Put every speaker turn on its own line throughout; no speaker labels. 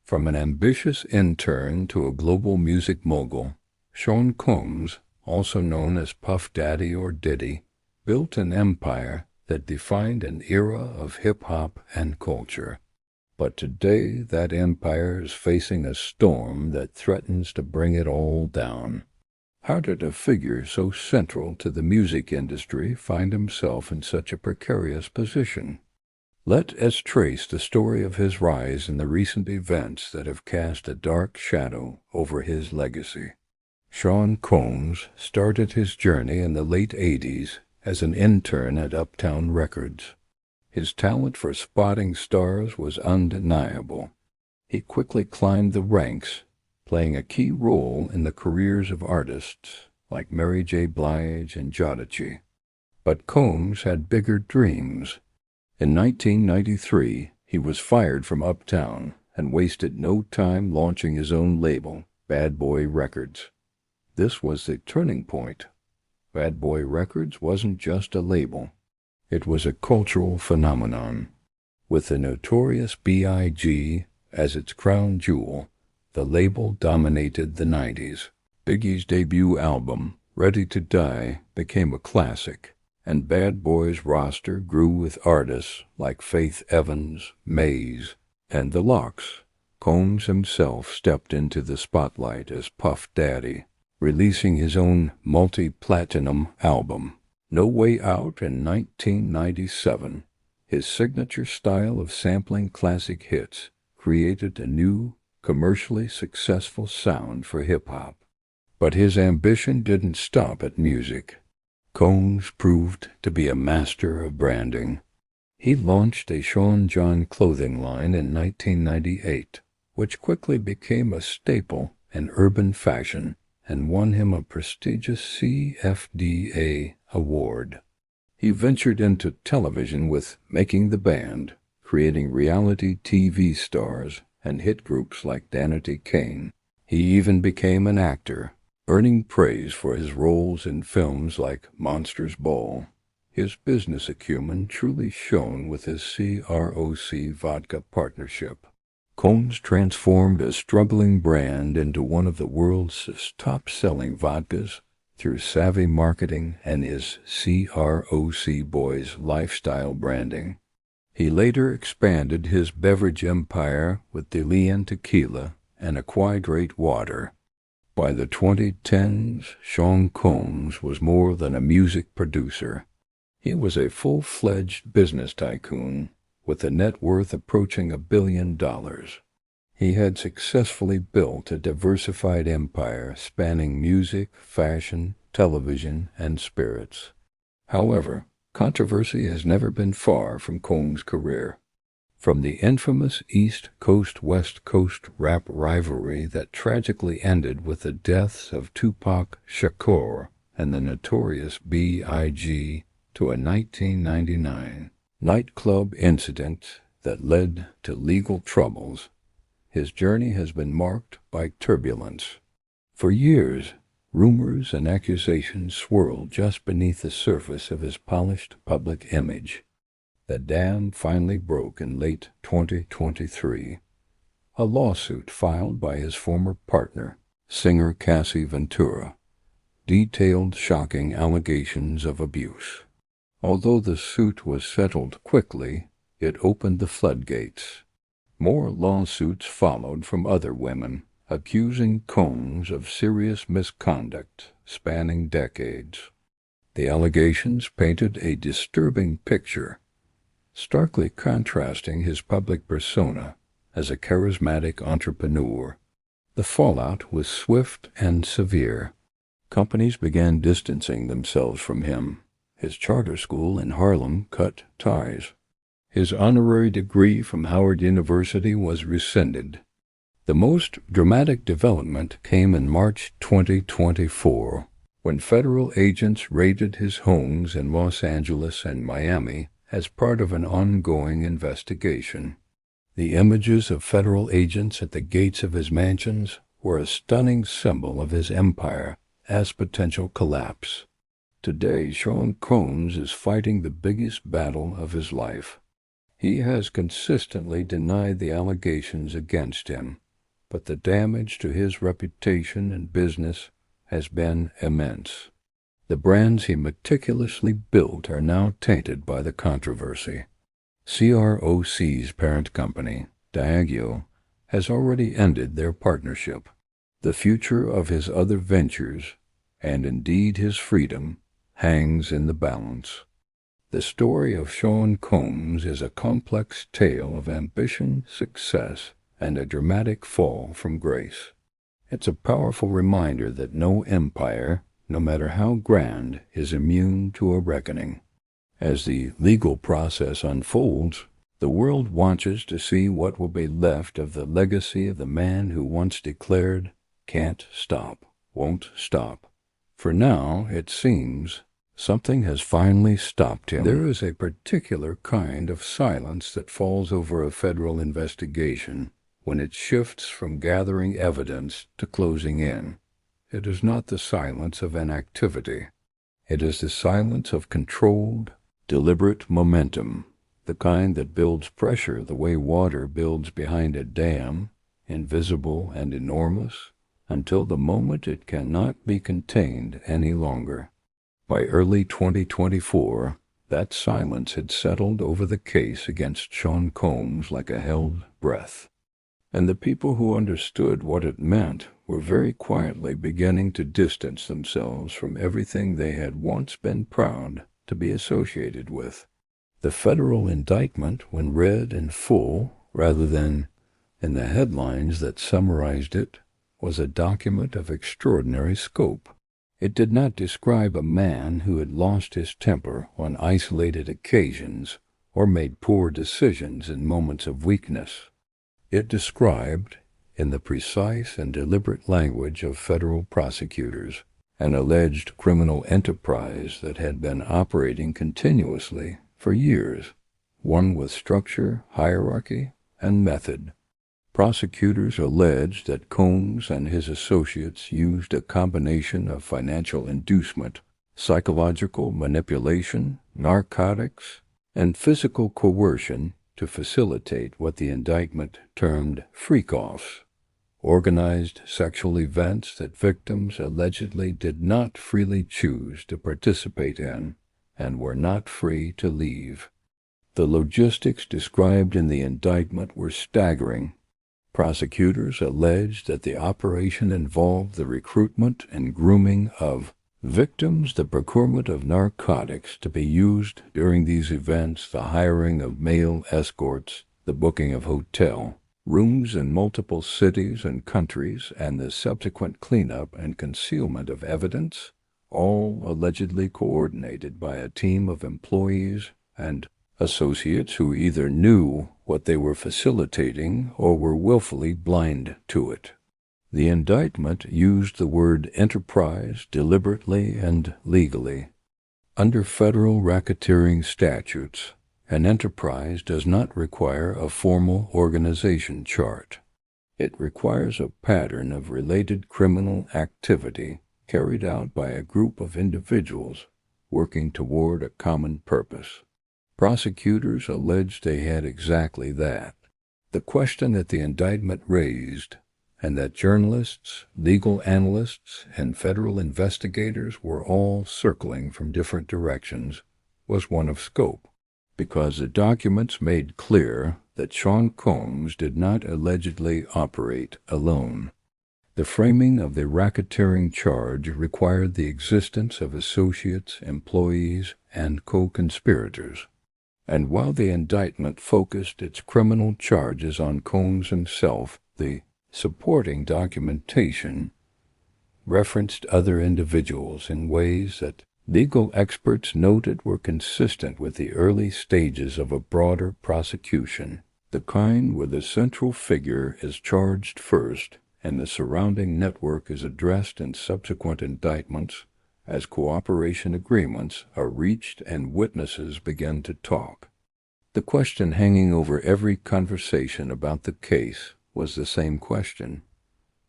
From an ambitious intern to a global music mogul, Sean Combs, also known as Puff Daddy or Diddy, built an empire that defined an era of hip-hop and culture. But today that empire is facing a storm that threatens to bring it all down. How did a figure so central to the music industry find himself in such a precarious position? Let us trace the story of his rise and the recent events that have cast a dark shadow over his legacy. Sean Combs started his journey in the late 80s as an intern at Uptown Records. His talent for spotting stars was undeniable. He quickly climbed the ranks, playing a key role in the careers of artists like Mary J. Blige and Jodici. But Combs had bigger dreams. In 1993, he was fired from Uptown and wasted no time launching his own label, Bad Boy Records. This was the turning point. Bad Boy Records wasn't just a label. It was a cultural phenomenon. With the notorious B.I.G. as its crown jewel, the label dominated the 90s. Biggie's debut album, Ready to Die, became a classic, and Bad Boy's roster grew with artists like Faith Evans, Maze, and The Lox. Combs himself stepped into the spotlight as Puff Daddy, releasing his own multi-platinum album, No Way Out, in 1997. His signature style of sampling classic hits created a new, commercially successful sound for hip-hop. But his ambition didn't stop at music. Combs proved to be a master of branding. He launched a Sean John clothing line in 1998, which quickly became a staple in urban fashion and won him a prestigious CFDA award. He ventured into television with Making the Band, creating reality TV stars and hit groups like Danity Kane. He even became an actor, earning praise for his roles in films like Monsters Ball. His business acumen truly shone with his CROC vodka partnership. Combs transformed a struggling brand into one of the world's top-selling vodkas through savvy marketing and his CROC Boys lifestyle branding. He later expanded his beverage empire with DeLeon Tequila and Aqua Great Water. By the 2010s, Sean Combs was more than a music producer. He was a full-fledged business tycoon with a net worth approaching $1 billion. He had successfully built a diversified empire spanning music, fashion, television, and spirits. However, controversy has never been far from Combs' career. From the infamous East Coast-West Coast rap rivalry that tragically ended with the deaths of Tupac Shakur and the notorious B.I.G. to a 1999 nightclub incident that led to legal troubles, his journey has been marked by turbulence. For years, rumors and accusations swirled just beneath the surface of his polished public image. The dam finally broke in late 2023. A lawsuit filed by his former partner, singer Cassie Ventura, detailed shocking allegations of abuse. Although the suit was settled quickly, it opened the floodgates. More lawsuits followed from other women, accusing Combs of serious misconduct spanning decades. The allegations painted a disturbing picture, starkly contrasting his public persona as a charismatic entrepreneur. The fallout was swift and severe. Companies began distancing themselves from him. His charter school in Harlem cut ties. His honorary degree from Howard University was rescinded. The most dramatic development came in March 2024, when federal agents raided his homes in Los Angeles and Miami as part of an ongoing investigation. The images of federal agents at the gates of his mansions were a stunning symbol of his empire as potential collapse. Today, Sean Combs is fighting the biggest battle of his life. He has consistently denied the allegations against him, but the damage to his reputation and business has been immense. The brands he meticulously built are now tainted by the controversy. CROC's parent company, Diageo, has already ended their partnership. The future of his other ventures, and indeed his freedom, hangs in the balance. The story of Sean Combs is a complex tale of ambition, success, and a dramatic fall from grace. It's a powerful reminder that no empire, no matter how grand, is immune to a reckoning. As the legal process unfolds, the world watches to see what will be left of the legacy of the man who once declared, "Can't stop, won't stop." For now, it seems, something has finally stopped him. There is a particular kind of silence that falls over a federal investigation when it shifts from gathering evidence to closing in. It is not the silence of inactivity. It is the silence of controlled, deliberate momentum, the kind that builds pressure the way water builds behind a dam, invisible and enormous, until the moment it cannot be contained any longer. By early 2024, that silence had settled over the case against Sean Combs like a held breath. And the people who understood what it meant were very quietly beginning to distance themselves from everything they had once been proud to be associated with. The federal indictment, when read in full, rather than in the headlines that summarized it, was a document of extraordinary scope. It did not describe a man who had lost his temper on isolated occasions or made poor decisions in moments of weakness. It described, in the precise and deliberate language of federal prosecutors, an alleged criminal enterprise that had been operating continuously for years, one with structure, hierarchy, and method. Prosecutors alleged that Combs and his associates used a combination of financial inducement, psychological manipulation, narcotics, and physical coercion to facilitate what the indictment termed freak-offs, organized sexual events that victims allegedly did not freely choose to participate in and were not free to leave. The logistics described in the indictment were staggering. Prosecutors alleged that the operation involved the recruitment and grooming of victims, the procurement of narcotics to be used during these events, the hiring of male escorts, the booking of hotel rooms in multiple cities and countries, and the subsequent cleanup and concealment of evidence, all allegedly coordinated by a team of employees and associates who either knew what they were facilitating or were willfully blind to it. The indictment used the word enterprise deliberately and legally. Under federal racketeering statutes, an enterprise does not require a formal organization chart. It requires a pattern of related criminal activity carried out by a group of individuals working toward a common purpose. Prosecutors alleged they had exactly that. The question that the indictment raised, and that journalists, legal analysts, and federal investigators were all circling from different directions, was one of scope, because the documents made clear that Sean Combs did not allegedly operate alone. The framing of the racketeering charge required the existence of associates, employees, and co-conspirators. And while the indictment focused its criminal charges on Combs himself, the supporting documentation referenced other individuals in ways that legal experts noted were consistent with the early stages of a broader prosecution, the kind where the central figure is charged first and the surrounding network is addressed in subsequent indictments as cooperation agreements are reached and witnesses begin to talk. The question hanging over every conversation about the case was the same question.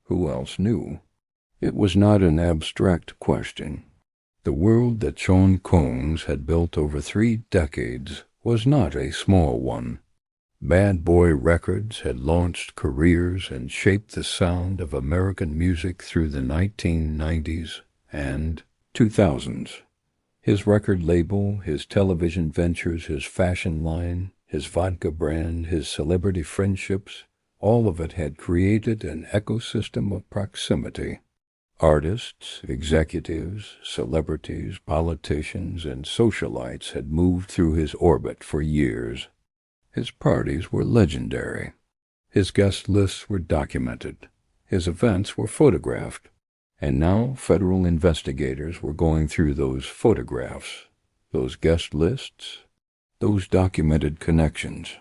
Who else knew? It was not an abstract question. The world that Sean Combs had built over 3 decades was not a small one. Bad Boy Records had launched careers and shaped the sound of American music through the 1990s and 2000s. His record label, his television ventures, his fashion line, his vodka brand, his celebrity friendships, all of it had created an ecosystem of proximity. Artists, executives, celebrities, politicians, and socialites had moved through his orbit for years. His parties were legendary. His guest lists were documented. His events were photographed. And now federal investigators were going through those photographs, those guest lists, those documented connections.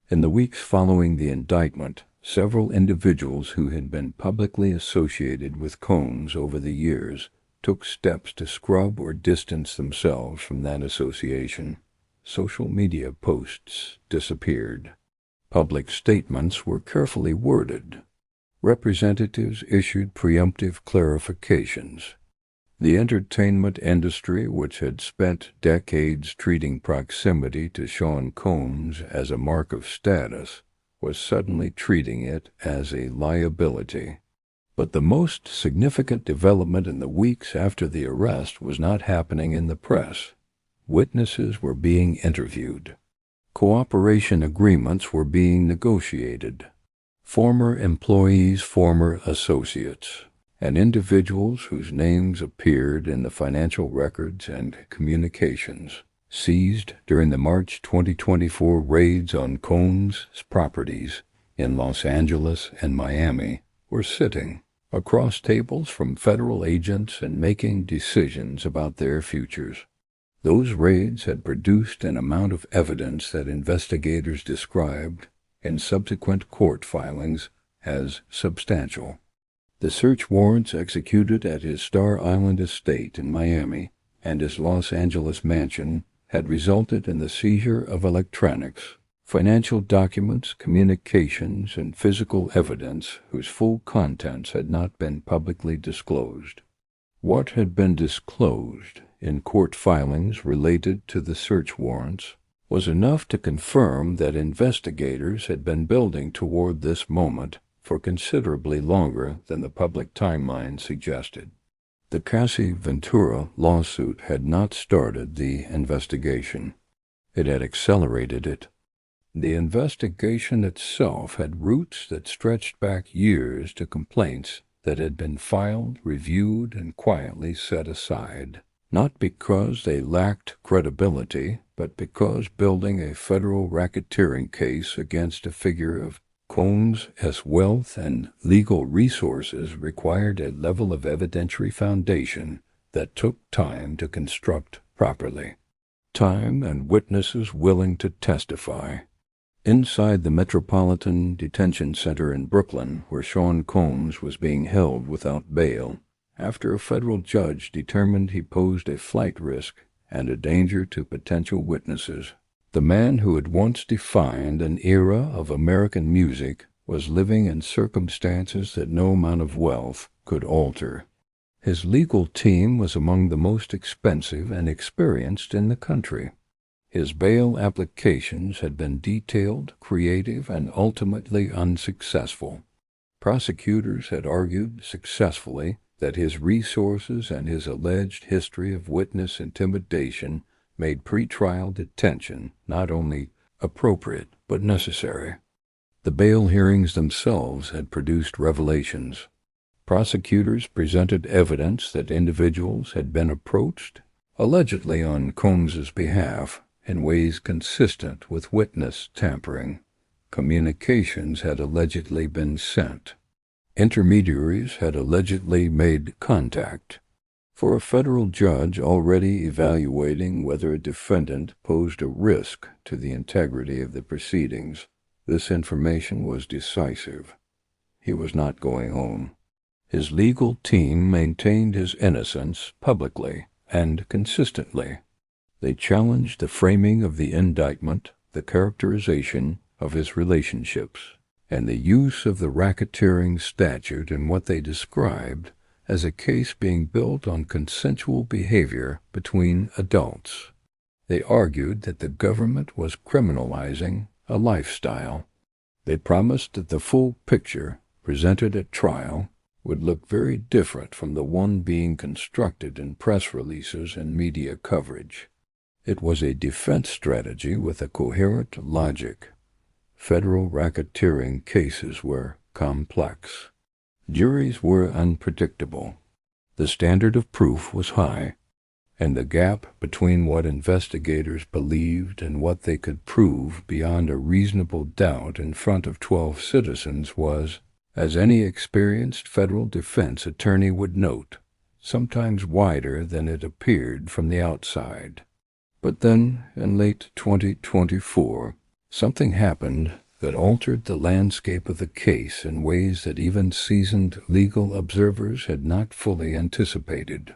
In the weeks following the indictment, several individuals who had been publicly associated with Combs over the years took steps to scrub or distance themselves from that association. Social media posts disappeared. Public statements were carefully worded. Representatives issued preemptive clarifications. The entertainment industry, which had spent decades treating proximity to Sean Combs as a mark of status, was suddenly treating it as a liability. But the most significant development in the weeks after the arrest was not happening in the press. Witnesses were being interviewed. Cooperation agreements were being negotiated. Former employees, former associates, and individuals whose names appeared in the financial records and communications seized during the March 2024 raids on Combs' properties in Los Angeles and Miami were sitting across tables from federal agents and making decisions about their futures. Those raids had produced an amount of evidence that investigators described in subsequent court filings as substantial. The search warrants executed at his Star Island estate in Miami and his Los Angeles mansion had resulted in the seizure of electronics, financial documents, communications, and physical evidence whose full contents had not been publicly disclosed. What had been disclosed in court filings related to the search warrants was enough to confirm that investigators had been building toward this moment for considerably longer than the public timeline suggested. The Cassie Ventura lawsuit had not started the investigation. It had accelerated it. The investigation itself had roots that stretched back years to complaints that had been filed, reviewed, and quietly set aside, not because they lacked credibility, but because building a federal racketeering case against a figure of Combs' wealth and legal resources required a level of evidentiary foundation that took time to construct properly. Time and witnesses willing to testify. Inside the Metropolitan Detention Center in Brooklyn, where Sean Combs was being held without bail, after a federal judge determined he posed a flight risk and a danger to potential witnesses, the man who had once defined an era of American music was living in circumstances that no amount of wealth could alter. His legal team was among the most expensive and experienced in the country. His bail applications had been detailed, creative, and ultimately unsuccessful. Prosecutors had argued successfully that his resources and his alleged history of witness intimidation made pretrial detention not only appropriate but necessary. The bail hearings themselves had produced revelations. Prosecutors presented evidence that individuals had been approached, allegedly on Combs's behalf, in ways consistent with witness tampering. Communications had allegedly been sent. Intermediaries had allegedly made contact. For a federal judge already evaluating whether a defendant posed a risk to the integrity of the proceedings, this information was decisive. He was not going home. His legal team maintained his innocence publicly and consistently. They challenged the framing of the indictment, the characterization of his relationships, and the use of the racketeering statute in what they described as a case being built on consensual behavior between adults. They argued that the government was criminalizing a lifestyle. They promised that the full picture presented at trial would look very different from the one being constructed in press releases and media coverage. It was a defense strategy with a coherent logic. Federal racketeering cases were complex. Juries were unpredictable. The standard of proof was high, and the gap between what investigators believed and what they could prove beyond a reasonable doubt in front of 12 citizens was, as any experienced federal defense attorney would note, sometimes wider than it appeared from the outside. But then, in late 2024, something happened that altered the landscape of the case in ways that even seasoned legal observers had not fully anticipated.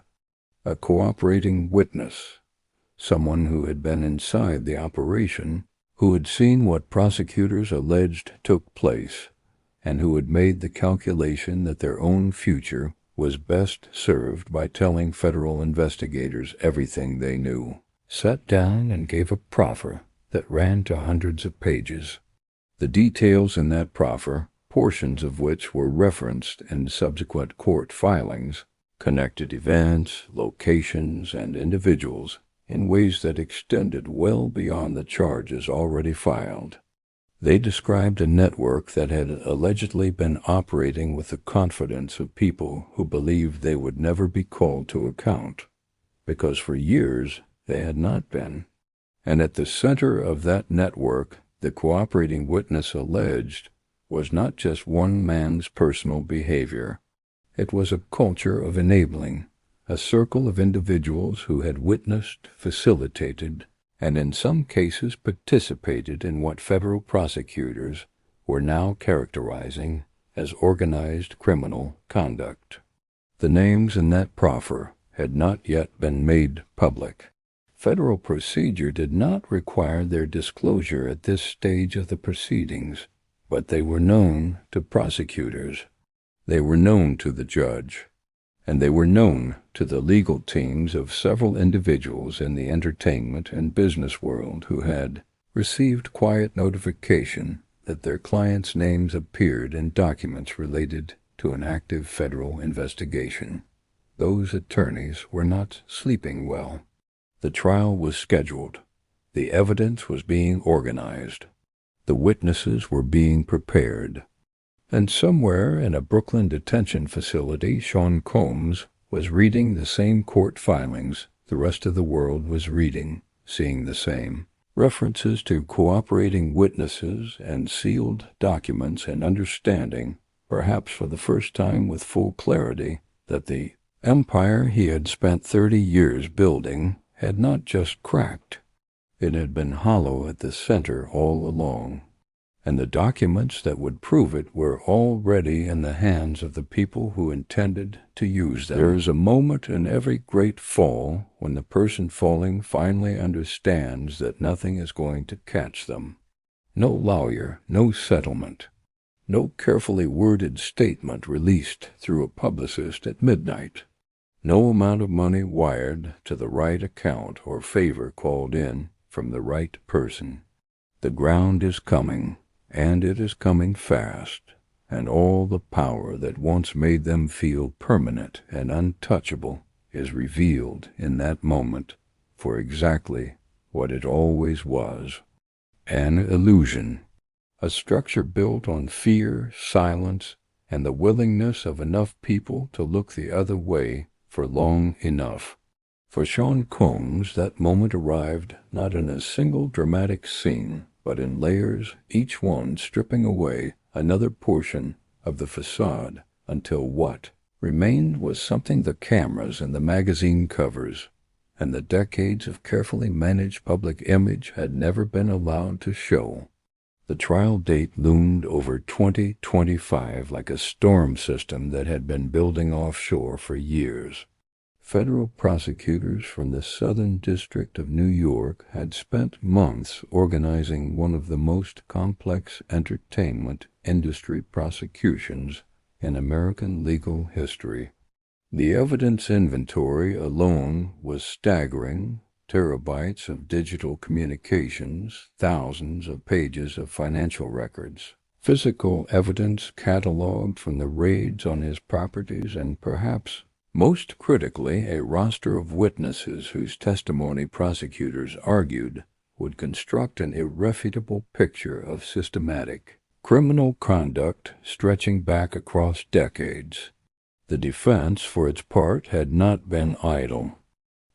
A cooperating witness, someone who had been inside the operation, who had seen what prosecutors alleged took place, and who had made the calculation that their own future was best served by telling federal investigators everything they knew, sat down and gave a proffer that ran to hundreds of pages. The details in that proffer, portions of which were referenced in subsequent court filings, connected events, locations, and individuals in ways that extended well beyond the charges already filed. They described a network that had allegedly been operating with the confidence of people who believed they would never be called to account, because for years they had not been. And at the center of that network, the cooperating witness alleged, was not just one man's personal behavior. It was a culture of enabling, a circle of individuals who had witnessed, facilitated, and in some cases participated in what federal prosecutors were now characterizing as organized criminal conduct. The names in that proffer had not yet been made public. Federal procedure did not require their disclosure at this stage of the proceedings, but they were known to prosecutors. They were known to the judge, and they were known to the legal teams of several individuals in the entertainment and business world who had received quiet notification that their clients' names appeared in documents related to an active federal investigation. Those attorneys were not sleeping well. The trial was scheduled. The evidence was being organized. The witnesses were being prepared. And somewhere in a Brooklyn detention facility, Sean Combs was reading the same court filings the rest of the world was reading, seeing the same references to cooperating witnesses and sealed documents, and understanding, perhaps for the first time with full clarity, that the empire he had spent 30 years building had not just cracked. It had been hollow at the center all along, and the documents that would prove it were already in the hands of the people who intended to use them. There is a moment in every great fall when the person falling finally understands that nothing is going to catch them. No lawyer, no settlement, no carefully worded statement released through a publicist at midnight, no amount of money wired to the right account or favor called in from the right person. The ground is coming. And it is coming fast, and all the power that once made them feel permanent and untouchable is revealed in that moment for exactly what it always was: an illusion, a structure built on fear, silence, and the willingness of enough people to look the other way for long enough. For Sean Combs, that moment arrived not in a single dramatic scene, but in layers, each one stripping away another portion of the facade until what remained was something the cameras and the magazine covers and the decades of carefully managed public image had never been allowed to show. The trial date loomed over 2025 like a storm system that had been building offshore for years. Federal prosecutors from the Southern District of New York had spent months organizing one of the most complex entertainment industry prosecutions in American legal history. The evidence inventory alone was staggering, terabytes of digital communications, thousands of pages of financial records, physical evidence cataloged from the raids on his properties, and perhaps most critically, a roster of witnesses whose testimony prosecutors argued would construct an irrefutable picture of systematic criminal conduct stretching back across decades. The defense, for its part, had not been idle.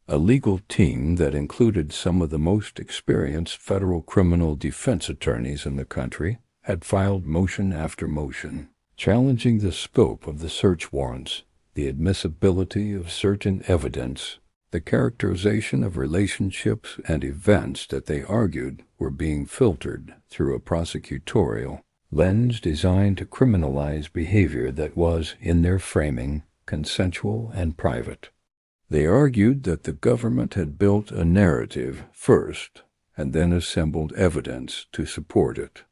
A legal team that included some of the most experienced federal criminal defense attorneys in the country had filed motion after motion, challenging the scope of the search warrants, the admissibility of certain evidence, the characterization of relationships and events that they argued were being filtered through a prosecutorial lens designed to criminalize behavior that was, in their framing, consensual and private. They argued that the government had built a narrative first and then assembled evidence to support it.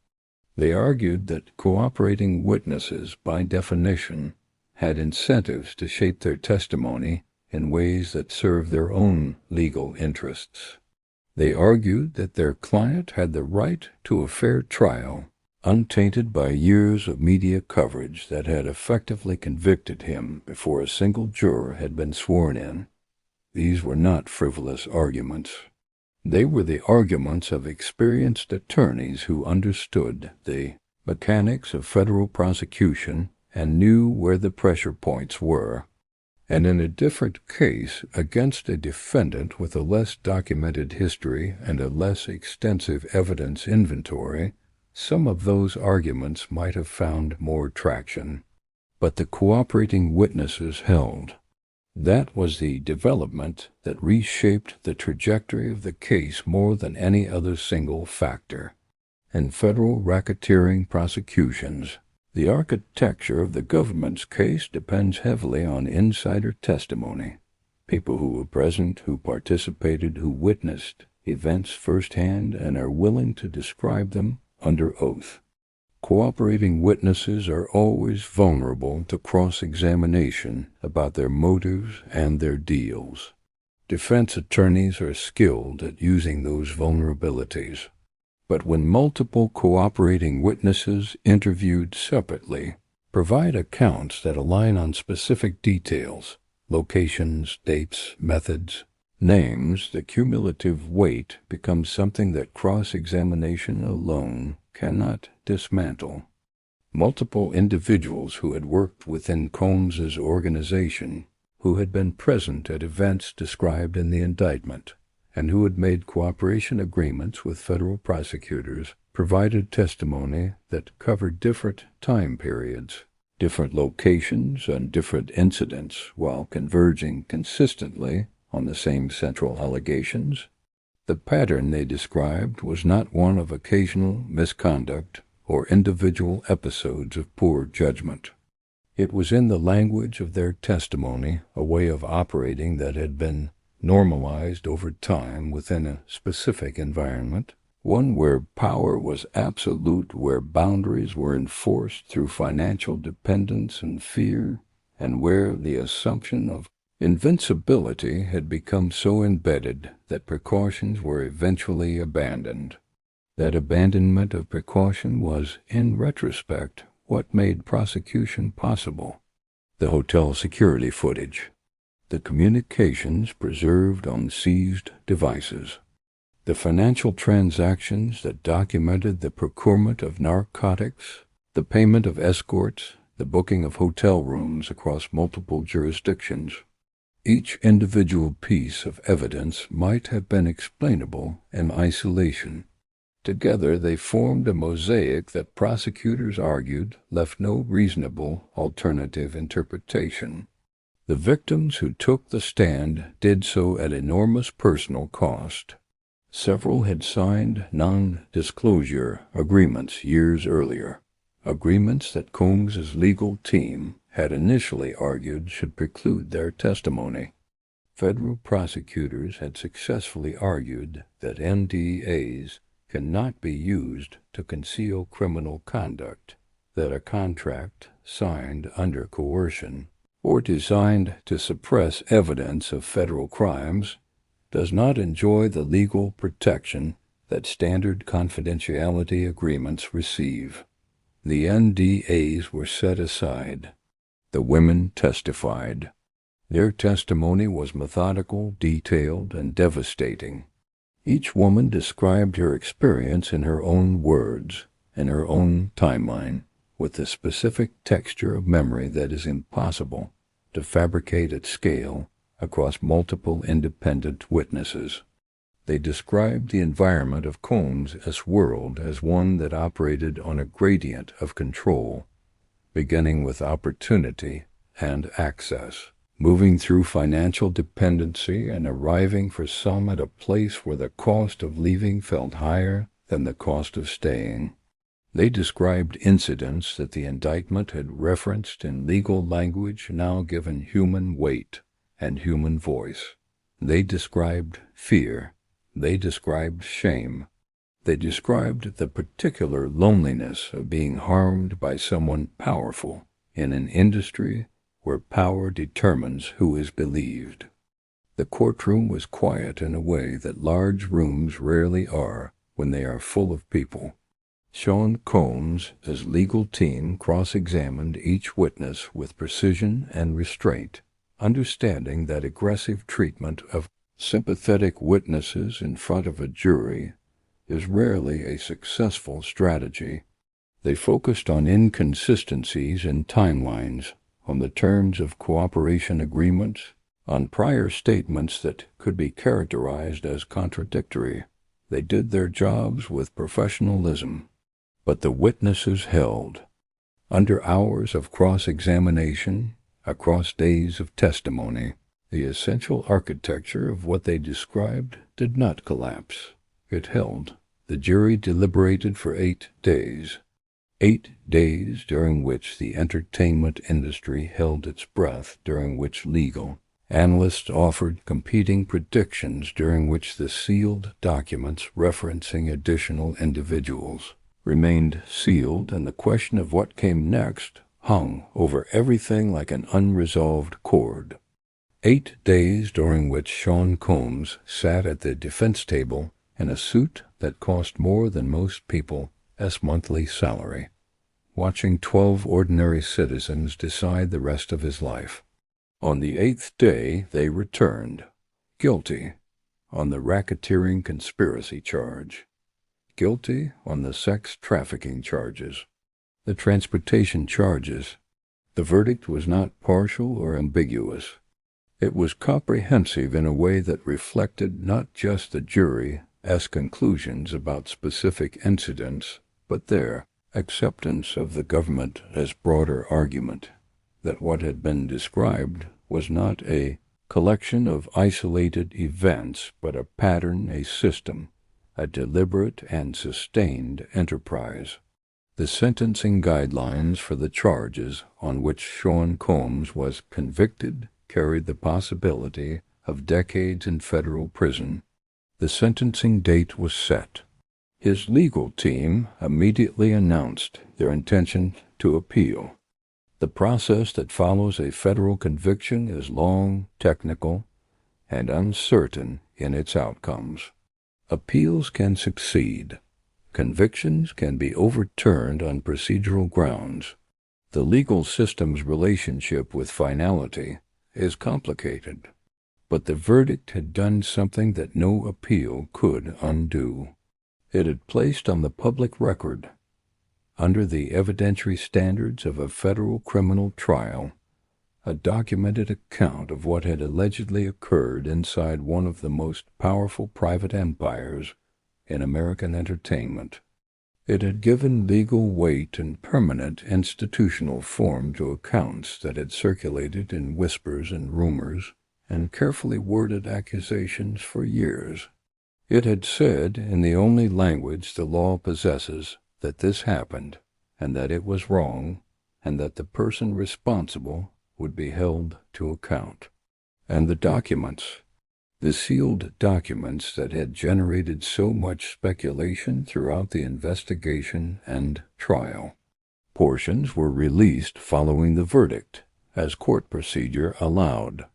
They argued that cooperating witnesses, by definition, had incentives to shape their testimony in ways that served their own legal interests. They argued that their client had the right to a fair trial, untainted by years of media coverage that had effectively convicted him before a single juror had been sworn in. These were not frivolous arguments. They were the arguments of experienced attorneys who understood the mechanics of federal prosecution and knew where the pressure points were. And in a different case, against a defendant with a less documented history and a less extensive evidence inventory, some of those arguments might have found more traction. But the cooperating witnesses held. That was the development that reshaped the trajectory of the case more than any other single factor. In federal racketeering prosecutions, the architecture of the government's case depends heavily on insider testimony, people who were present, who participated, who witnessed events firsthand and are willing to describe them under oath. Cooperating witnesses are always vulnerable to cross-examination about their motives and their deals. Defense attorneys are skilled at using those vulnerabilities. But when multiple cooperating witnesses interviewed separately provide accounts that align on specific details, locations, dates, methods, names, the cumulative weight becomes something that cross-examination alone cannot dismantle. Multiple individuals who had worked within Combs's organization, who had been present at events described in the indictment, and who had made cooperation agreements with federal prosecutors, provided testimony that covered different time periods, different locations, and different incidents, while converging consistently on the same central allegations. The pattern they described was not one of occasional misconduct or individual episodes of poor judgment. It was in the language of their testimony, a way of operating that had been normalized over time within a specific environment, one where power was absolute, where boundaries were enforced through financial dependence and fear, and where the assumption of invincibility had become so embedded that precautions were eventually abandoned. That abandonment of precaution was, in retrospect, what made prosecution possible. The hotel security footage, the communications preserved on seized devices, the financial transactions that documented the procurement of narcotics, the payment of escorts, the booking of hotel rooms across multiple jurisdictions. Each individual piece of evidence might have been explainable in isolation. Together they formed a mosaic that prosecutors argued left no reasonable alternative interpretation. The victims who took the stand did so at enormous personal cost. Several had signed non-disclosure agreements years earlier, agreements that Combs's legal team had initially argued should preclude their testimony. Federal prosecutors had successfully argued that NDAs cannot be used to conceal criminal conduct, that a contract signed under coercion or designed to suppress evidence of federal crimes does not enjoy the legal protection that standard confidentiality agreements receive. The NDAs were set aside. The women testified. Their testimony was methodical, detailed, and devastating. Each woman described her experience in her own words, in her own timeline, with the specific texture of memory that is impossible to fabricate at scale across multiple independent witnesses. They described the environment of Combs' world as one that operated on a gradient of control, beginning with opportunity and access, moving through financial dependency and arriving for some at a place where the cost of leaving felt higher than the cost of staying. They described incidents that the indictment had referenced in legal language now given human weight and human voice. They described fear. They described shame. They described the particular loneliness of being harmed by someone powerful in an industry where power determines who is believed. The courtroom was quiet in a way that large rooms rarely are when they are full of people. Sean Combs' legal team cross-examined each witness with precision and restraint, understanding that aggressive treatment of sympathetic witnesses in front of a jury is rarely a successful strategy. They focused on inconsistencies in timelines, on the terms of cooperation agreements, on prior statements that could be characterized as contradictory. They did their jobs with professionalism. But the witnesses held. Under hours of cross-examination, across days of testimony, the essential architecture of what they described did not collapse. It held. The jury deliberated for 8 days. 8 days during which the entertainment industry held its breath, during which legal analysts offered competing predictions, during which the sealed documents referencing additional individuals remained sealed, and the question of what came next hung over everything like an unresolved chord. 8 days during which Sean Combs sat at the defense table in a suit that cost more than most people's monthly salary, watching 12 ordinary citizens decide the rest of his life. On the 8th day they returned, guilty on the racketeering conspiracy charge, guilty on the sex trafficking charges, the transportation charges. The verdict was not partial or ambiguous. It was comprehensive in a way that reflected not just the jury's conclusions about specific incidents, but their acceptance of the government as broader argument, that what had been described was not a collection of isolated events, but a pattern, a system, a deliberate and sustained enterprise. The sentencing guidelines for the charges on which Sean Combs was convicted carried the possibility of decades in federal prison. The sentencing date was set. His legal team immediately announced their intention to appeal. The process that follows a federal conviction is long, technical, and uncertain in its outcomes. Appeals can succeed. Convictions can be overturned on procedural grounds. The legal system's relationship with finality is complicated, but the verdict had done something that no appeal could undo. It had placed on the public record, under the evidentiary standards of a federal criminal trial, a documented account of what had allegedly occurred inside one of the most powerful private empires in American entertainment. It had given legal weight and permanent institutional form to accounts that had circulated in whispers and rumors and carefully worded accusations for years. It had said, in the only language the law possesses, that this happened, and that it was wrong, and that the person responsible would be held to account. And the documents, the sealed documents that had generated so much speculation throughout the investigation and trial. Portions were released following the verdict, as court procedure allowed.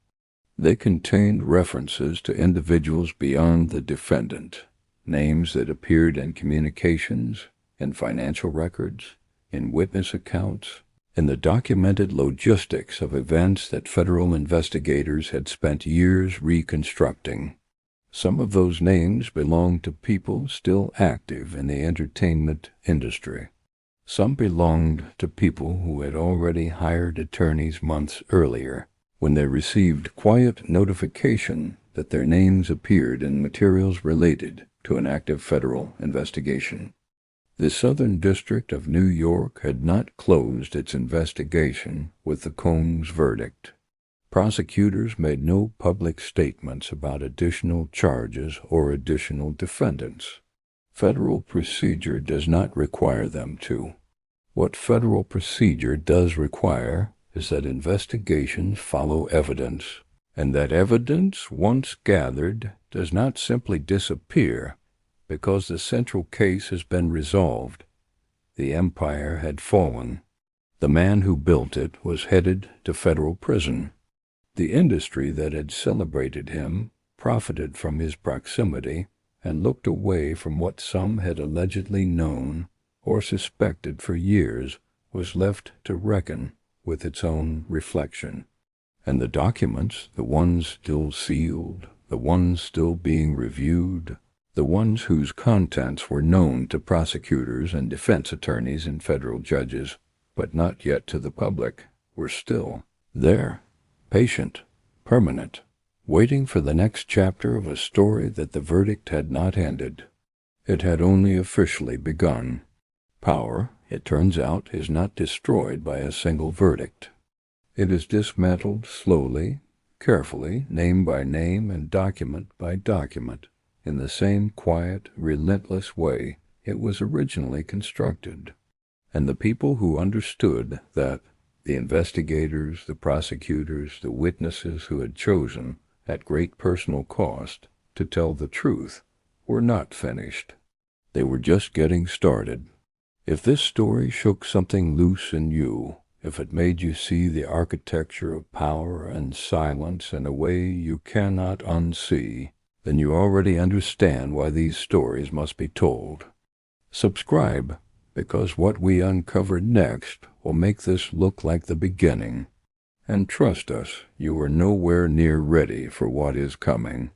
They contained references to individuals beyond the defendant, names that appeared in communications, in financial records, in witness accounts, in the documented logistics of events that federal investigators had spent years reconstructing. Some of those names belonged to people still active in the entertainment industry. Some belonged to people who had already hired attorneys months earlier, when they received quiet notification that their names appeared in materials related to an active federal investigation. The Southern District of New York had not closed its investigation with the Combs verdict. Prosecutors made no public statements about additional charges or additional defendants. Federal procedure does not require them to. What federal procedure does require is that investigations follow evidence, and that evidence, once gathered, does not simply disappear because the central case has been resolved. The empire had fallen. The man who built it was headed to federal prison. The industry that had celebrated him profited from his proximity and looked away from what some had allegedly known or suspected for years was left to reckon with its own reflection. And the documents, the ones still sealed, the ones still being reviewed, the ones whose contents were known to prosecutors and defense attorneys and federal judges, but not yet to the public, were still there, patient, permanent, waiting for the next chapter of a story that the verdict had not ended. It had only officially begun. Power, it turns out, is not destroyed by a single verdict. It is dismantled slowly, carefully, name by name and document by document, in the same quiet, relentless way it was originally constructed. And the people who understood that, the investigators, the prosecutors, the witnesses who had chosen, at great personal cost, to tell the truth, were not finished. They were just getting started. If this story shook something loose in you, if it made you see the architecture of power and silence in a way you cannot unsee, then you already understand why these stories must be told. Subscribe, because what we uncover next will make this look like the beginning. And trust us, you are nowhere near ready for what is coming.